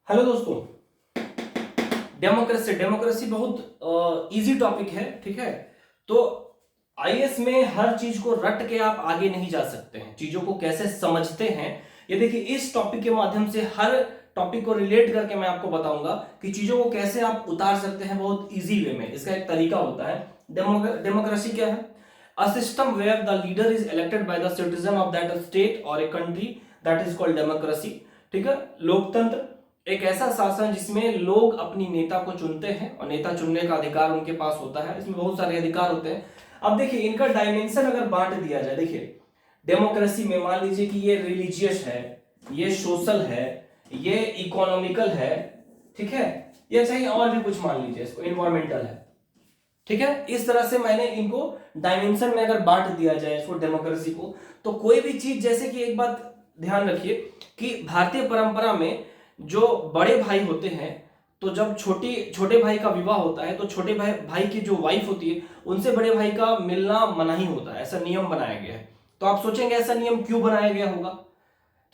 Hello दोस्तों। Democracy democracy बहुत easy topic है, ठीक है। तो आईएएस में हर चीज को रट के आप आगे नहीं जा सकते हैं, चीजों को कैसे समझते हैं ये देखिए। इस टॉपिक के माध्यम से हर टॉपिक को रिलेट करके मैं आपको बताऊंगा कि चीजों को कैसे आप उतार सकते हैं बहुत इजी वे में। इसका एक तरीका होता है। डेमोक्रेसी क्या है? A system where the leader is elected by the citizen of that state और a country, that is called democracy. ठीक है। लोकतंत्र एक ऐसा शासन जिसमें लोग अपनी नेता को चुनते हैं और नेता चुनने का अधिकार उनके पास होता है। इसमें बहुत सारे अधिकार होते हैं। अब देखिए इनका डायमेंशन अगर बांट दिया जाए, देखिए डेमोक्रेसी में मान लीजिए कि ये रिलीजियस है, ये सोशल है, ये इकोनॉमिकल है, ठीक है, या चाहे और भी कुछ मान लीजिए, इसको इन्वायरमेंटल है, ठीक है। इस तरह से मैंने इनको डायमेंशन में अगर बांट दिया जाए इसको डेमोक्रेसी को, तो कोई भी चीज, जैसे कि एक बात ध्यान रखिए कि भारतीय परंपरा में जो बड़े भाई होते हैं, तो जब छोटे भाई का विवाह होता है तो छोटे भाई की जो वाइफ होती है उनसे बड़े भाई का मिलना मना ही होता है, ऐसा नियम बनाया गया है। तो आप सोचेंगे ऐसा नियम क्यों बनाया गया होगा?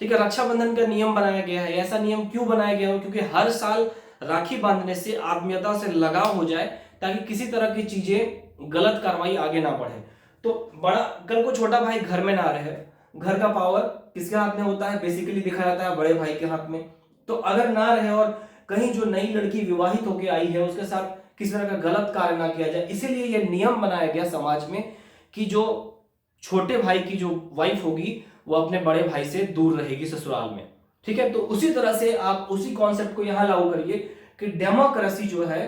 ठीक है, रक्षाबंधन का नियम बनाया गया है, ऐसा नियम क्यों बनाया गया हो? क्योंकि हर साल राखी बांधने से आत्मीयता से लगाव हो जाए, ताकि किसी तरह की चीजें गलत कार्रवाई आगे ना बढ़े। तो बड़ा कल को छोटा भाई घर में ना रहे, घर का पावर किसके हाथ में होता है? बेसिकली दिखा जाता है बड़े भाई के हाथ में। तो अगर ना रहे और कहीं जो नई लड़की विवाहित होकर आई है उसके साथ किसी तरह का गलत कार्य ना किया जाए, इसीलिए यह नियम बनाया गया समाज में कि जो छोटे भाई की जो वाइफ होगी वो अपने बड़े भाई से दूर रहेगी ससुराल में। ठीक है। तो उसी तरह से आप उसी कॉन्सेप्ट को यहां लागू करिए कि डेमोक्रेसी जो है,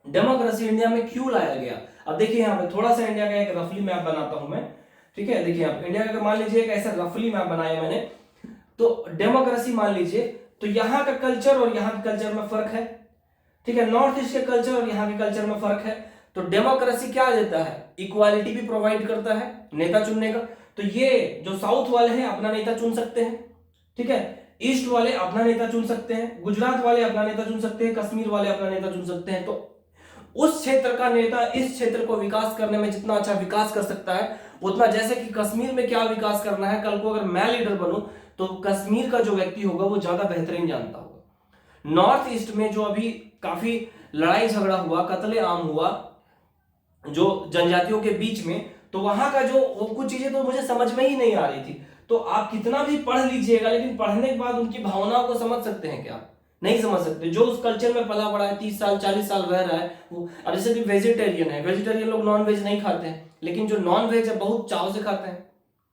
डेमोक्रेसी इंडिया में क्यों लाया गया। अब देखिए यहाँ पे थोड़ा सा इंडिया का एक रफली मैप बनाता हूं मैं, ठीक है। देखिए आप इंडिया का मान लीजिए एक ऐसा रफली मैप बनाया मैंने, तो डेमोक्रेसी मान लीजिए, तो यहाँ का कल्चर और यहाँ के कल्चर में फर्क है, ठीक है। नॉर्थ ईस्ट के कल्चर और यहाँ के कल्चर में फर्क है। तो डेमोक्रेसी क्या देता है? इक्वालिटी भी प्रोवाइड करता है नेता चुनने का। तो ये जो साउथ वाले हैं अपना नेता चुन सकते हैं, ठीक है। ईस्ट वाले अपना नेता चुन सकते हैं, गुजरात वाले अपना नेता चुन सकते हैं, कश्मीर वाले अपना नेता चुन सकते हैं। तो उस क्षेत्र का नेता इस क्षेत्र को विकास करने में जितना अच्छा विकास कर सकता है उतना, जैसे कि कश्मीर में क्या विकास करना है, कल को अगर मैं लीडर बनूं तो कश्मीर का जो व्यक्ति होगा वो ज्यादा बेहतरीन जानता होगा। नॉर्थ ईस्ट में जो अभी काफी लड़ाई झगड़ा हुआ, कत्ले आम हुआ जो जनजातियों के बीच में, तो वहां का जो वो कुछ चीजें तो मुझे समझ में ही नहीं आ रही थी। तो आप कितना भी पढ़ लीजिएगा, लेकिन पढ़ने के बाद उनकी भावनाओं को समझ सकते हैं क्या? नहीं समझ सकते। जो उस कल्चर में पला बड़ा है, 30 साल 40 साल रह रहा है वो। अब जैसे कि वेजिटेरियन है, वेजिटेरियन लोग नॉन वेज नहीं खाते हैं, लेकिन जो नॉन वेज है बहुत चाव से खाते हैं।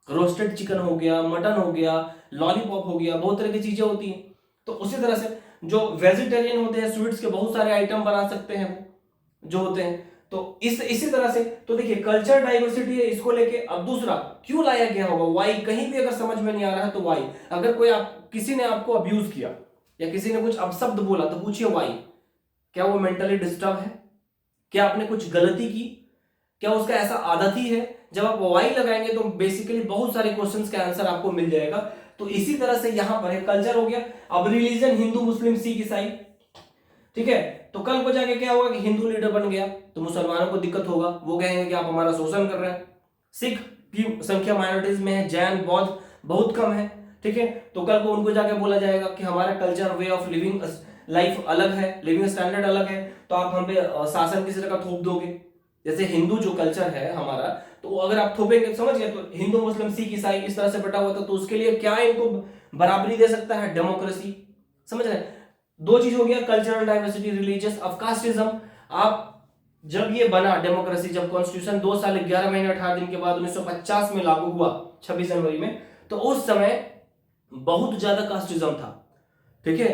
रोस्टेड चिकन हो गया, मटन हो गया, लॉलीपॉप हो गया, बहुत तरह की चीजें होती हैं। तो उसी तरह से जो वेजिटेरियन होते हैं स्वीट्स के बहुत सारे आइटम बना सकते हैं वो जो होते हैं। तो इसी तरह से तो देखिए कल्चर डाइवर्सिटी है, इसको लेके। अब दूसरा क्यों लाया गया होगा, वाई, कहीं भी अगर समझ में नहीं आ रहा है तो वाई। अगर कोई किसी ने आपको अब्यूज किया या किसी ने कुछ अपशब्द बोला तो पूछिए वाई। क्या वो मेंटली डिस्टर्ब है? क्या आपने कुछ गलती की? क्या उसका ऐसा आदत ही है? जब आप वाई लगाएंगे तो बेसिकली बहुत सारे क्वेश्चंस का आंसर आपको मिल जाएगा। तो इसी तरह से यहां पर है, कल्चर हो गया। अब रिलीजन, हिंदू मुस्लिम सिख ईसाई, ठीक है। तो कल को जाके क्या होगा कि हिंदू लीडर बन गया तो मुसलमानों को दिक्कत होगा, वो कहेंगे कि आप हमारा शोषण कर रहे हैं। सिख की संख्या माइनॉरिटीज में है, जैन बौद्ध बहुत कम है, ठीक है। तो कल को उनको जाके बोला जाएगा कि हमारा culture, way of living life अलग है, लिविंग स्टैंडर्ड अलग है, तो आप हम पे शासन किसी तरह का थोप दोगे। जैसे हिंदू जो कल्चर है हमारा, तो अगर आप थोपेंगे, समझ गए, तो हिंदू मुस्लिम सिख ईसाई इस तरह से बटा हुआ था, तो उसके लिए क्या इनको बराबरी दे सकता है? डेमोक्रेसी। समझ रहे? दो चीज हो गया, cultural diversity, religious, of casteism. आप जब ये बना डेमोक्रेसी, जब कॉन्स्टिट्यूशन 2 साल 11 महीने 18 दिन के बाद 1950 में लागू हुआ 26 जनवरी में, तो उस समय बहुत ज्यादा कास्टिज्म था, ठीक है।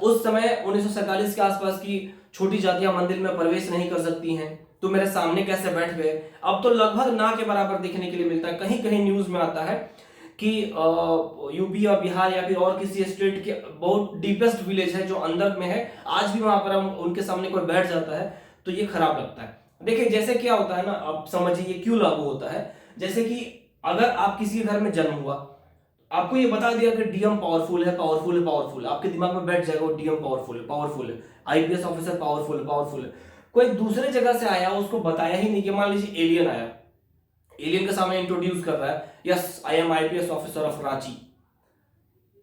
उस समय 1947 के आसपास की छोटी जातियां मंदिर में प्रवेश नहीं कर सकती हैं, तो मेरे सामने कैसे बैठ गए। अब तो लगभग ना के बराबर देखने के लिए मिलता है। कहीं कहीं न्यूज में आता है कि यूपी या बिहार या फिर और किसी स्टेट के बहुत डीपेस्ट विलेज है जो अंदर में है, आज भी वहां पर हम उनके सामने कोई बैठ जाता है तो ये खराब लगता है। देखिए जैसे क्या होता है ना, आप समझिए ये क्यों लागू होता है। जैसे कि अगर आप किसी घर में जन्म हुआ, आपको ये बता दिया कि डीएम पावरफुल है, पावरफुल है, पावरफुल, आपके दिमाग में बैठ जाएगा वो डीएम पावरफुल है, पावरफुल है, आईपीएस ऑफिसर पावरफुल है, पावरफुल है। कोई दूसरे जगह से आया, उसको बताया ही नहीं कि मान लीजिए एलियन आया, एलियन के सामने इंट्रोड्यूस कर रहा है, yes I am IPS officer of Ranchi,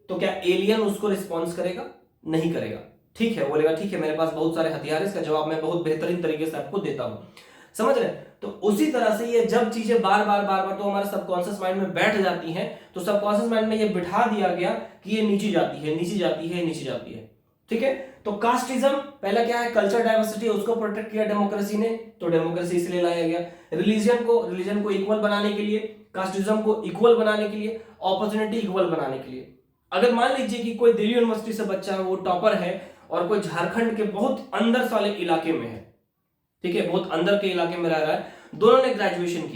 तो क्या एलियन उसको रिस्पॉन्स करेगा? नहीं करेगा। ठीक है, बोलेगा ठीक है मेरे पास बहुत सारे हथियार, इसका जवाब मैं बहुत बेहतरीन तरीके से आपको देता हूं। समझ रहे? तो उसी तरह से ये जब चीजें बार बार तो हमारे सबकॉन्शियस माइंड में बैठ जाती हैं, तो सबकॉन्शियस माइंड में ये बिठा दिया गया कि ये नीची जाती है, नीची जाती है, नीची जाती है। ठीक है, तो कास्टिज्म पहला क्या है, कल्चर डाइवर्सिटी, उसको प्रोटेक्ट किया डेमोक्रेसी ने, तो डेमोक्रेसी इसलिए लाया गया। रिलीजन को इक्वल बनाने के लिए, कास्टिज्म को इक्वल बनाने के लिए, अपॉर्चुनिटी इक्वल बनाने के लिए। अगर मान लीजिए कि कोई दिल्ली यूनिवर्सिटी से बच्चा है, वो टॉपर है, और कोई झारखंड के बहुत अंदर वाले इलाके में है, ठीक है, बहुत अंदर के इलाके में रह रहा है, दोनों ने ग्रेजुएशन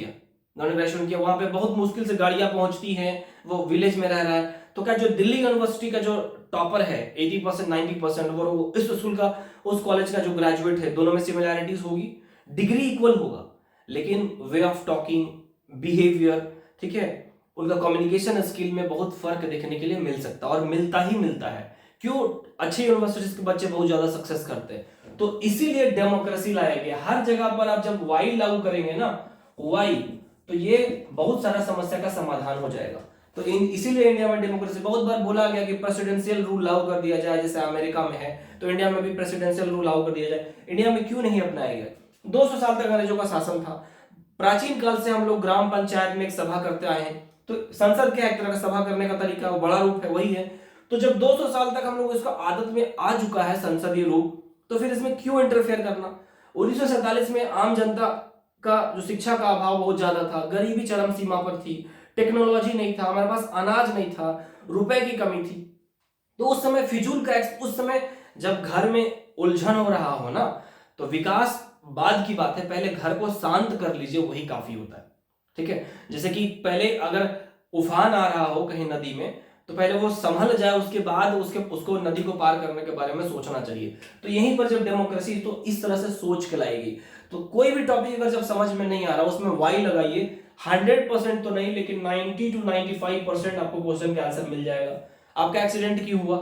किया, वहां पे बहुत मुश्किल से गाड़ियां पहुंचती हैं, वो विलेज में रह रहा है, तो क्या जो दिल्ली यूनिवर्सिटी का जो टॉपर है 80% 90%, वो इस स्कूल का, उस कॉलेज का जो ग्रेजुएट है, दोनों में सिमिलैरिटीज होगी, डिग्री इक्वल होगा, लेकिन वे ऑफ टॉकिंग, बिहेवियर, ठीक है, उनका कम्युनिकेशन स्किल में बहुत फर्क देखने के लिए मिल सकता है, और मिलता ही मिलता है। क्यों? अच्छे यूनिवर्सिटीज के बच्चे बहुत ज्यादा सक्सेस करते हैं। तो इसीलिए डेमोक्रेसी लाया गया। हर जगह पर आप जब वाई लागू करेंगे ना, वाई, तो ये बहुत सारा समस्या का समाधान हो जाएगा। तो इसीलिए इंडिया में डेमोक्रेसी, बहुत बार बोला गया कि प्रेसिडेंशियल रूल लागू कर दिया जाए, जैसे अमेरिका में है, तो इंडिया में भी प्रेसिडेंशियल रूल लागू कर दिया जाए। इंडिया में क्यों नहीं अपनाया गया? 200 साल तक अंग्रेजों का शासन था। प्राचीन काल से हम लोग ग्राम पंचायत में एक सभा करते आए हैं, तो संसद क्या, एक तरह का सभा करने का तरीका, वो बड़ा रूप है, वही है। तो जब 200 साल तक हम लोग इसका आदत में आ चुका है संसदीय रूप, तो फिर इसमें क्यों इंटरफेयर करना? 1947 में आम जनता का जो शिक्षा का अभाव बहुत ज्यादा था, गरीबी चरम सीमा पर थी, टेक्नोलॉजी नहीं था, हमारे पास अनाज नहीं था, रुपए की कमी थी, तो उस समय फिजूल का उस समय जब घर में उलझन हो रहा हो ना, तो विकास बाद की बात है, पहले घर को शांत कर लीजिए, वही काफी होता है। ठीक है, जैसे कि पहले अगर उफान आ रहा हो कहीं नदी में, तो पहले वो संभल जाए, उसके बाद उसको नदी को पार करने के बारे में सोचना चाहिए। तो यहीं पर जब डेमोक्रेसी, तो इस तरह से सोच के लाएगी। तो कोई भी टॉपिक अगर जब समझ में नहीं आ रहा, उसमें वाई लगाइए, 100% तो नहीं, लेकिन 90 to 95% आपको क्वेश्चन का आंसर मिल जाएगा। आपका एक्सीडेंट क्यों हुआ,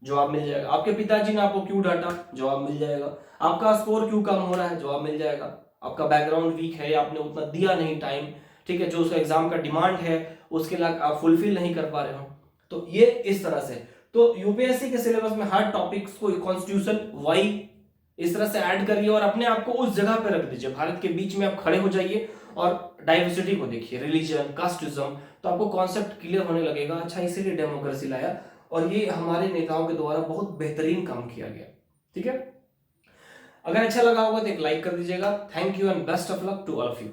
जवाब मिल जाएगा। आपके पिताजी ने आपको क्यों डांटा, जवाब मिल जाएगा। आपका स्कोर क्यों कम हो रहा है, जवाब मिल जाएगा। आपका बैकग्राउंड वीक है, या आपने उतना दिया नहीं टाइम, ठीक है, जो उसका एग्जाम का डिमांड है उसके लिए आप फुलफिल नहीं कर पा रहे हो, तो ये इस तरह से। तो यूपीएससी के सिलेबस में हर टॉपिक्स को कॉन्स्टिट्यूशन, वाई, इस तरह से ऐड करिए, और अपने आप को उस जगह पे रख दीजिए, भारत के बीच में आप खड़े हो जाइए, और डाइवर्सिटी को देखिए, रिलीजन, कास्टिज्म, तो आपको कॉन्सेप्ट क्लियर होने लगेगा। अच्छा, इसीलिए डेमोक्रेसी लाया, और ये हमारे नेताओं के द्वारा बहुत बेहतरीन काम किया गया। ठीक है, अगर अच्छा लगा होगा तो एक लाइक कर दीजिएगा। Thank you and best of luck to all of you.